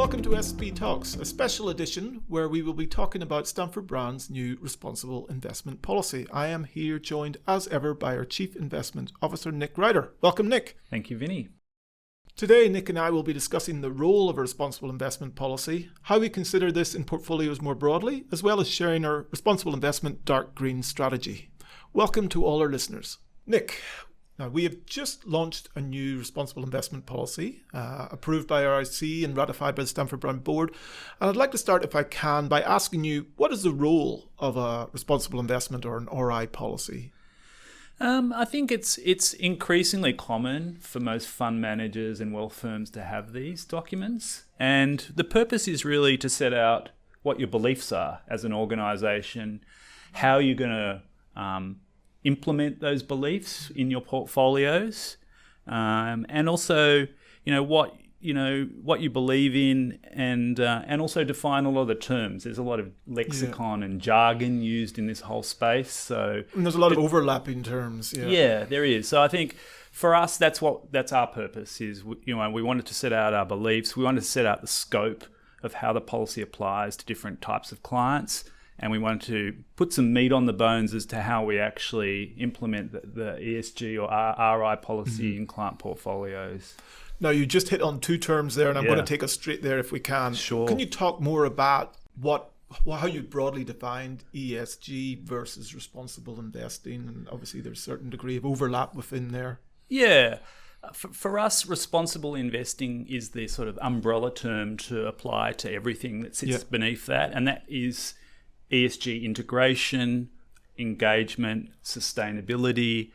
Welcome to SP Talks, a special edition where we will be talking about Stanford Brown's new responsible investment policy. I am here joined as ever by our Chief Investment Officer, Nick Ryder. Welcome, Nick. Thank you, Vinny. Today, Nick and I will be discussing the role of a responsible investment policy, how we consider this in portfolios more broadly, as well as sharing our responsible investment dark green strategy. Welcome to all our listeners. Nick, now we have just launched a new responsible investment policy, approved by RIC and ratified by the Stanford Brown board. And I'd like to start, if I can, by asking you, what is the role of a responsible investment or an RI policy? I think it's increasingly common for most fund managers and wealth firms to have these documents. And the purpose is really to set out what your beliefs are as an organisation, how you're going to implement those beliefs in your portfolios, and also, what you believe in, and also define a lot of the terms. There's a lot of lexicon and jargon used in this whole space. And there's a lot of overlapping terms. Yeah, there is. So I think for us, that's our purpose is, we wanted to set out our beliefs. We wanted to set out the scope of how the policy applies to different types of clients. And we wanted to put some meat on the bones as to how we actually implement the ESG or RI policy in client portfolios. Now, you just hit on two terms there, and I'm going to take us straight there if we can. Sure. Can you talk more about how you broadly defined ESG versus responsible investing? And obviously, there's a certain degree of overlap within there. Yeah. For us, responsible investing is the sort of umbrella term to apply to everything that sits beneath that, and that is ESG integration, engagement, sustainability,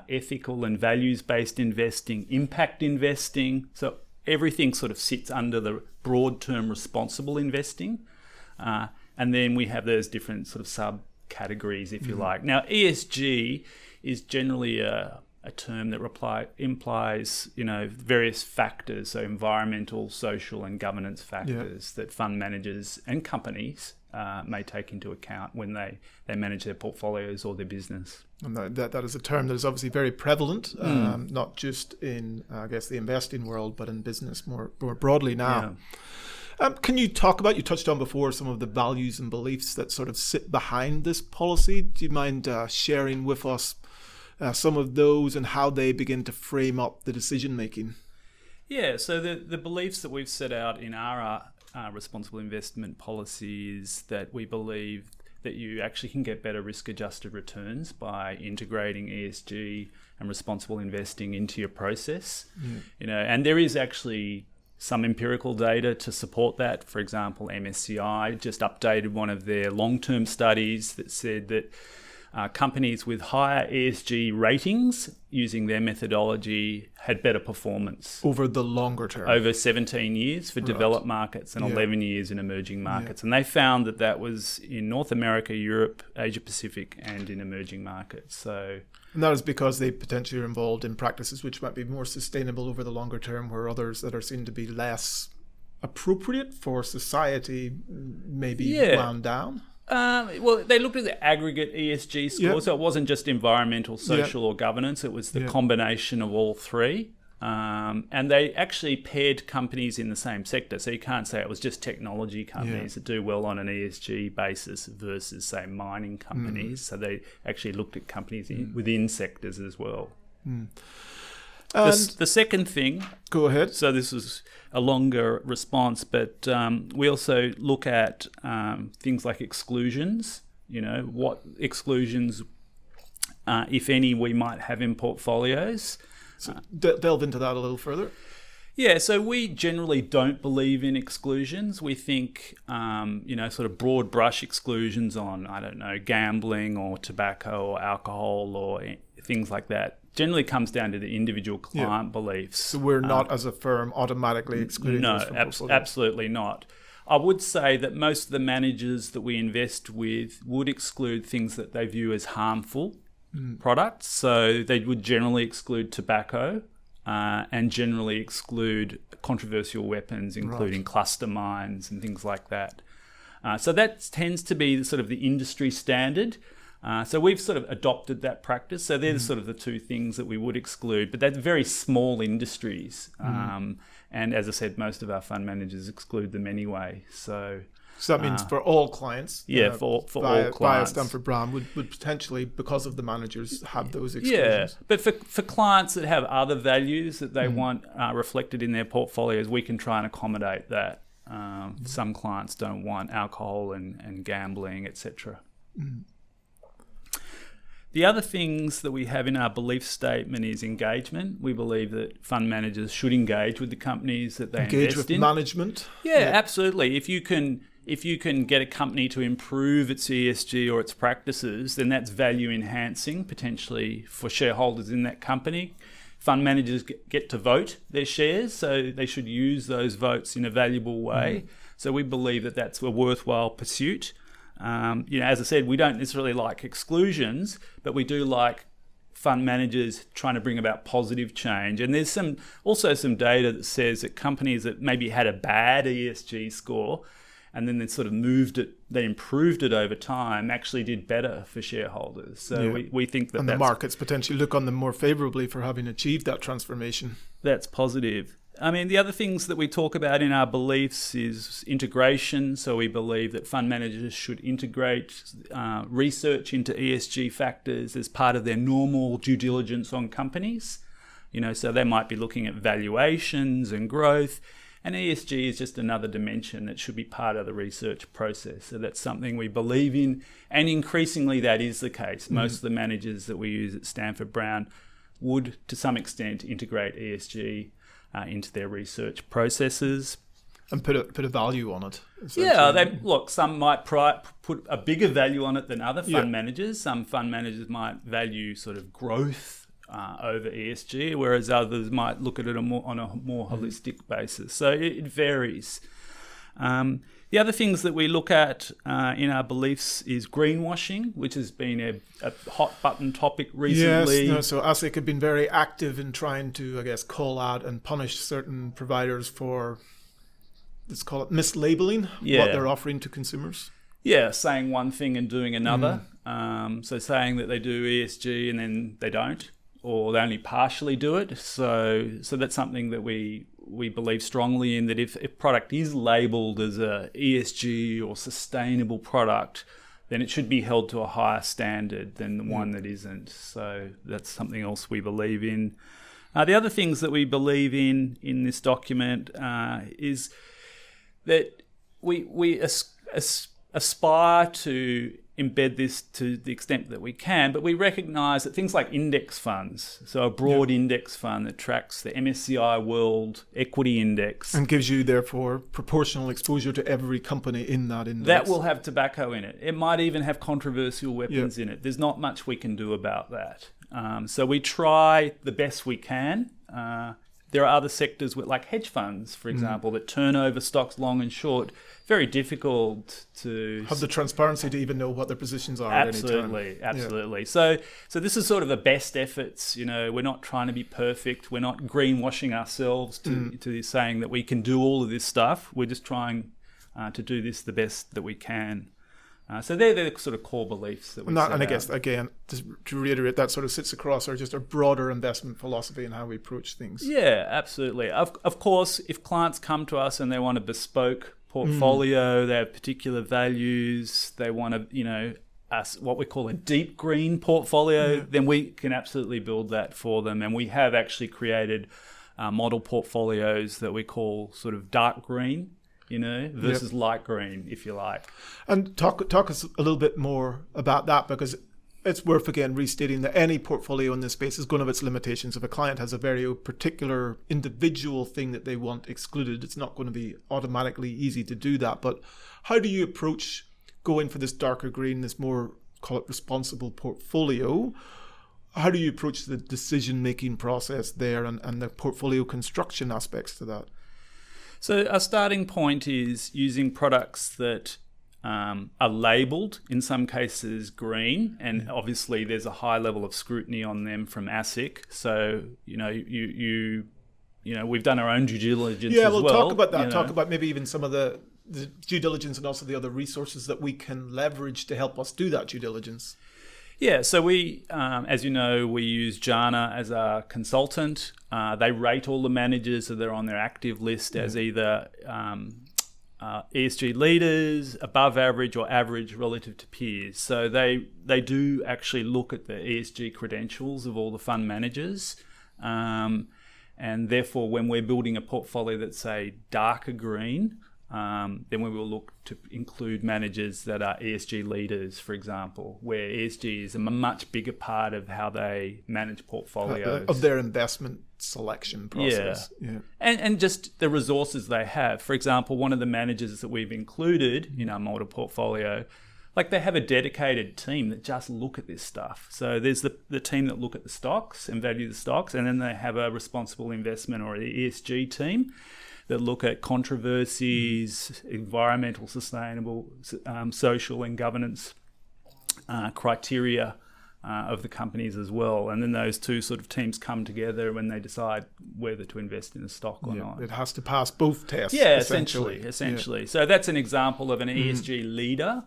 ethical and values-based investing, impact investing. So everything sort of sits under the broad term responsible investing. And then we have those different sort of subcategories, if you like. Now, ESG is generally a term that implies, various factors, so environmental, social, and governance factors that fund managers and companies may take into account when they manage their portfolios or their business. And that is a term that is obviously very prevalent, not just in, the investing world, but in business more broadly now. Yeah. Can you talk about, you touched on before, some of the values and beliefs that sort of sit behind this policy? Do you mind sharing with us some of those and how they begin to frame up the decision-making? Yeah, so the beliefs that we've set out in our responsible investment policy is that we believe that you actually can get better risk-adjusted returns by integrating ESG and responsible investing into your process. And there is actually some empirical data to support that. For example, MSCI just updated one of their long-term studies that said that companies with higher ESG ratings using their methodology had better performance. Over the longer term? Over 17 years for developed markets and 11 years in emerging markets. And they found that was in North America, Europe, Asia Pacific, and in emerging markets. And that is because they potentially are involved in practices which might be more sustainable over the longer term, where others that are seen to be less appropriate for society may be wound down? Well, they looked at the aggregate ESG score, so it wasn't just environmental, social, or governance. It was the combination of all three. And they actually paired companies in the same sector. So you can't say it was just technology companies that do well on an ESG basis versus, say, mining companies. So they actually looked at companies within sectors as well. The second thing... Go ahead. So this was a longer response, but we also look at things like exclusions. What exclusions, if any, we might have in portfolios. So delve into that a little further. Yeah, so we generally don't believe in exclusions. We think, sort of broad brush exclusions on, gambling or tobacco or alcohol or things like that generally comes down to the individual client beliefs. So we're not, as a firm, automatically excluding those from portfolios? Absolutely not. I would say that most of the managers that we invest with would exclude things that they view as harmful products. So they would generally exclude tobacco and generally exclude controversial weapons, including cluster mines and things like that. So that tends to be sort of the industry standard. So we've sort of adopted that practice. So they're sort of the two things that we would exclude, but they're very small industries. And as I said, most of our fund managers exclude them anyway. So that means for all clients? Yeah, for all clients. Via Stanford Brown would potentially, because of the managers, have those exclusions. Yeah, but for clients that have other values that they want reflected in their portfolios, we can try and accommodate that. Some clients don't want alcohol and gambling, etc. The other things that we have in our belief statement is engagement. We believe that fund managers should engage with the companies that they invest in. Engage with management? Yeah, absolutely. If you can get a company to improve its ESG or its practices, then that's value enhancing potentially for shareholders in that company. Fund managers get to vote their shares, so they should use those votes in a valuable way. So we believe that that's a worthwhile pursuit. As I said, we don't necessarily like exclusions, but we do like fund managers trying to bring about positive change. And there's also some data that says that companies that maybe had a bad ESG score and then they sort of they improved it over time, actually did better for shareholders. So we think that the markets potentially look on them more favourably for having achieved that transformation. That's positive. I mean, the other things that we talk about in our beliefs is integration. So we believe that fund managers should integrate research into ESG factors as part of their normal due diligence on companies. So they might be looking at valuations and growth. And ESG is just another dimension that should be part of the research process. So that's something we believe in. And increasingly that is the case. Most of the managers that we use at Stanford Brown would, to some extent, integrate ESG into their research processes. And put a value on it. Yeah, some might put a bigger value on it than other fund managers. Some fund managers might value sort of growth over ESG, whereas others might look at it on a more holistic basis. So it varies. The other things that we look at in our beliefs is greenwashing, which has been a hot button topic recently. Yes, so ASIC have been very active in trying to, call out and punish certain providers for, let's call it mislabeling what they're offering to consumers. Yeah, saying one thing and doing another. So saying that they do ESG and then they don't, or they only partially do it. So that's something that we believe strongly in, that if a product is labelled as a ESG or sustainable product, then it should be held to a higher standard than the one that isn't. So that's something else we believe in. The other things that we believe in this document is that we aspire to embed this to the extent that we can, but we recognise that things like index funds, so a broad index fund that tracks the MSCI World Equity Index. And gives you, therefore, proportional exposure to every company in that index. That will have tobacco in it. It might even have controversial weapons in it. There's not much we can do about that. So we try the best we can. There are other sectors like hedge funds, for example, that turn over stocks long and short. Very difficult to have the transparency to even know what their positions are. Absolutely. So this is sort of the best efforts. We're not trying to be perfect. We're not greenwashing ourselves to saying that we can do all of this stuff. We're just trying to do this the best that we can. So they're the sort of core beliefs that we set And I out. guess, again, to reiterate, that sort of sits across just a broader investment philosophy and how we approach things. Yeah, absolutely. Of course, if clients come to us and they want a bespoke portfolio, they have particular values, they want what we call a deep green portfolio, then we can absolutely build that for them. And we have actually created model portfolios that we call sort of dark green, versus light green, if you like. And talk us a little bit more about that, because it's worth, again, restating that any portfolio in this space is going to have its limitations. If a client has a very particular individual thing that they want excluded, it's not going to be automatically easy to do that. But how do you approach going for this darker green, this more, call it, responsible portfolio? How do you approach the decision-making process there and the portfolio construction aspects to that? So our starting point is using products that are labelled, in some cases green, and obviously there's a high level of scrutiny on them from ASIC. So we've done our own due diligence as well. Yeah, we'll talk about that. Talk about maybe even some of the due diligence and also the other resources that we can leverage to help us do that due diligence. Yeah, so we, as you know, we use Jana as a consultant. They rate all the managers that are on their active list as either ESG leaders, above average or average relative to peers. So they do actually look at the ESG credentials of all the fund managers. And therefore, when we're building a portfolio that's, say, darker green, then we will look to include managers that are ESG leaders, for example, where ESG is a much bigger part of how they manage portfolios. Of their investment selection process. Yeah. And just the resources they have. For example, one of the managers that we've included in our model portfolio, like they have a dedicated team that just look at this stuff. So there's the team that look at the stocks and value the stocks, and then they have a responsible investment or an ESG team that look at controversies, environmental, sustainable, social and governance criteria of the companies as well. And then those two sort of teams come together when they decide whether to invest in a stock or not. It has to pass both tests. Yeah, essentially. Yeah. So that's an example of an ESG leader.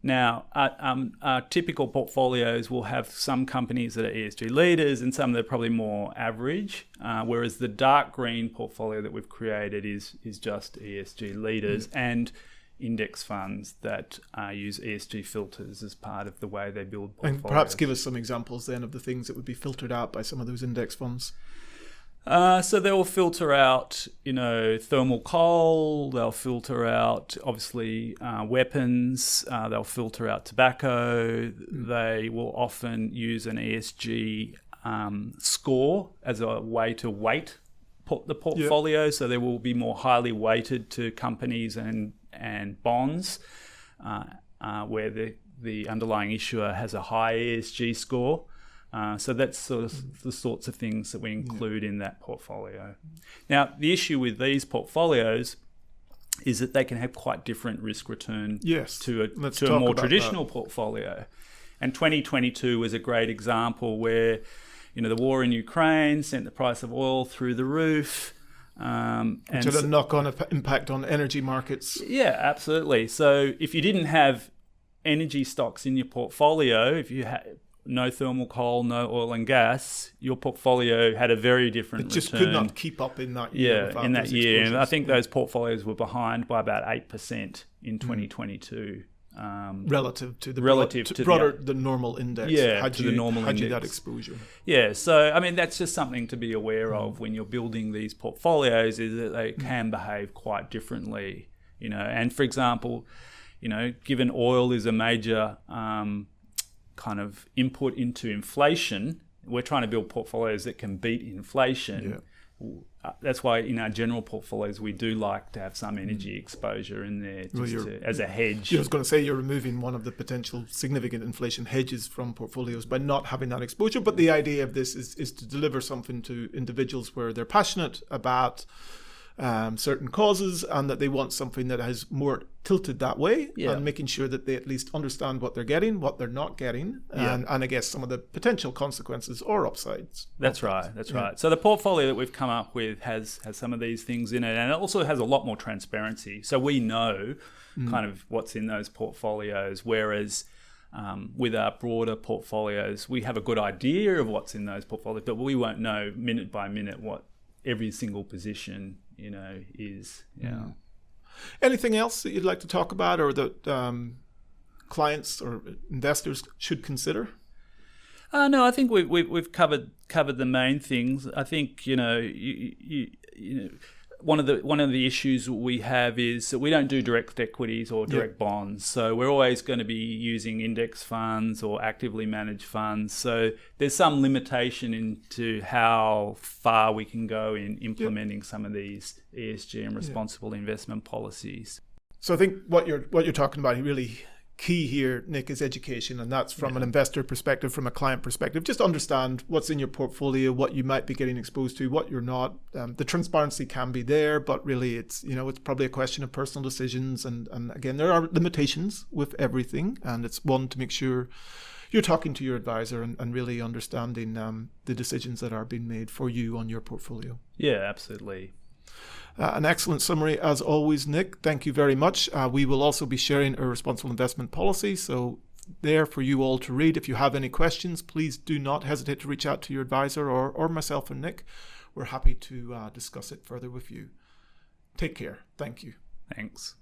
Now, our typical portfolios will have some companies that are ESG leaders and some that are probably more average, whereas the dark green portfolio that we've created is just ESG leaders and index funds that use ESG filters as part of the way they build portfolios. And perhaps give us some examples then of the things that would be filtered out by some of those index funds. So they'll filter out, thermal coal. They'll filter out, obviously, weapons. They'll filter out tobacco. They will often use an ESG score as a way to weight the portfolio. Yeah. So they will be more highly weighted to companies and bonds, where the underlying issuer has a high ESG score. So that's sort of the sorts of things that we include in that portfolio. Now, the issue with these portfolios is that they can have quite different risk return to a more traditional portfolio. And 2022 was a great example where, the war in Ukraine sent the price of oil through the roof. Which had a knock-on impact on energy markets. Yeah, absolutely. So if you didn't have energy stocks in your portfolio, if you had no thermal coal, no oil and gas, your portfolio had a very different return. It just could not keep up in that year. Yeah, in that year. And I think those portfolios were behind by about 8% in 2022. Relative to the normal index. Yeah, had the normal index. Had you that exposure? Yeah, so, that's just something to be aware of when you're building these portfolios, is that they can behave quite differently. And for example, given oil is a major kind of input into inflation, we're trying to build portfolios that can beat inflation. Yeah. That's why in our general portfolios we do like to have some energy exposure in there as a hedge. I was going to say you're removing one of the potential significant inflation hedges from portfolios by not having that exposure, but the idea of this is to deliver something to individuals where they're passionate about certain causes and that they want something that has more tilted that way, and making sure that they at least understand what they're getting, what they're not getting, and I guess some of the potential consequences or upsides. That's right. So the portfolio that we've come up with has some of these things in it, and it also has a lot more transparency. So we know kind of what's in those portfolios, whereas with our broader portfolios, we have a good idea of what's in those portfolios, but we won't know minute by minute what every single position is. Anything else that you'd like to talk about, or that clients or investors should consider? No, I think we've covered the main things. I think one of the issues we have is that we don't do direct equities or direct bonds. So we're always going to be using index funds or actively managed funds. So there's some limitation into how far we can go in implementing some of these ESG and responsible investment policies. So I think what you're talking about really key here, Nick, is education, and that's from an investor perspective, from a client perspective. Just understand what's in your portfolio, what you might be getting exposed to, what you're not. The transparency can be there, but really it's probably a question of personal decisions, and again, there are limitations with everything, and it's one to make sure you're talking to your advisor and really understanding the decisions that are being made for you on your portfolio. Yeah, absolutely. An excellent summary as always, Nick. Thank you very much. We will also be sharing a responsible investment policy, so there for you all to read. If you have any questions, please do not hesitate to reach out to your advisor or myself or Nick. We're happy to discuss it further with you. Take care. Thank you. Thanks.